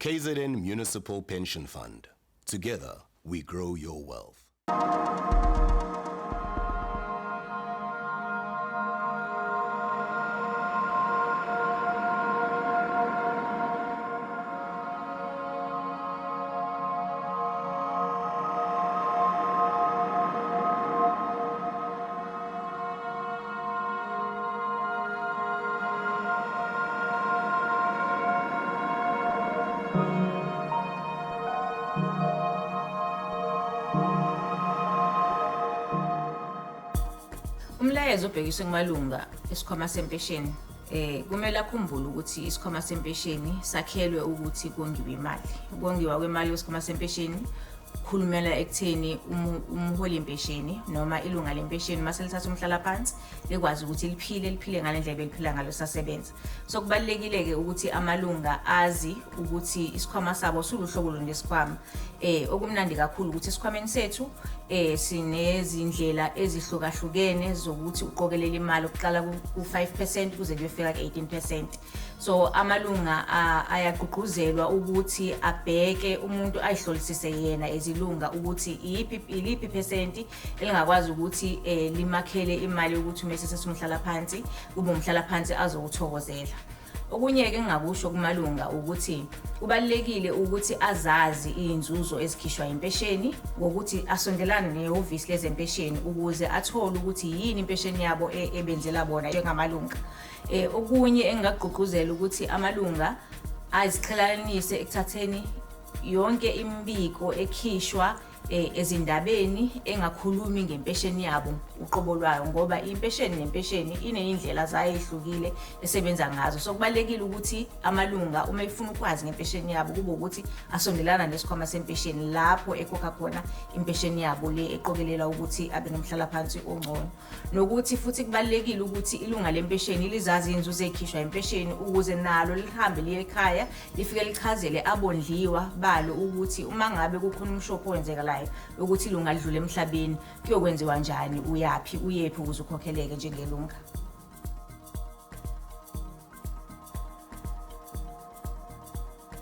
KZN Municipal Pension Fund. Together, we grow your wealth. Umlayezo obhekiswe kumalunga esikhwama sempesheni kumele akhumbule ukuthi isikhwama sempesheni sakhelwe ukuthi kongiwe imali. Ukongiwa kwemali yesikhwama sempesheni khulumela ekutheni umholi impesheni noma ilunga lempesheni mase lithatha umhlala phansi likwazi ukuthi liphile ngalendlela eliphila ngalo sasebenza. So kubalekile ke ukuthi amalunga azi ukuthi isikhwama sabo suluhlobo lesikhwama. Okumnandi kakhulu ukuthi isikhwameni sethu sinezindlela ezihlukahlukene zokuthi uqokelela imali okuqala ku5% kuze kuyofika ku18%. So amalunga ayagqugquzelwa ukuthi abheke umuntu ayihlolisise yena ezilunga ukuthi iliphi percent elingakwazi ukuthi limakhele imali ukuthi umese sesumhlala phansi kube umhlala phansi azokuthokozela. Okunye ke ngingakusho kumalunga ukuthi kubalekile ukuthi azazi izinzuzo ezikhishwa impesheni ngokuthi asondelane nehhovisi lezempesheni ukuze athole ukuthi yini impesheni yabo ebenzela bona njengamalunga. Okunye engingagqugquzela ukuthi amalunga aziqhelanise ekuthatheni yonke imbiko ekhishwa ezindabeni engakhulumi ngempesheni yabo uqobo lwayo ngoba impesheni nempesheni inezindlela zayo ezihlukile esebenza ngazo. So kubalekile ukuthi amalunga uma efuna ukwazi ngempesheni yabo kube ukuthi asondelana nesikhwama sempesheni lapho ekhokha khona impesheni yabo le eqokelela ukuthi abe nomhlala phansi ongcono. Nokuthi futhi kubalekile ukuthi ilunga lempesheni lizazi izinzuzo ezikhishwa impesheni ukuze nalo lihambe liye ekhaya lifike lichazele abondliwa balo ukuthi uma ngabe kukhona umshopho owenzekalayo ukuthi ilunga lidlule emhlabeni kuyokwenziwa njani uyaphi uyephi ukuze ukhokheleke njengelunga.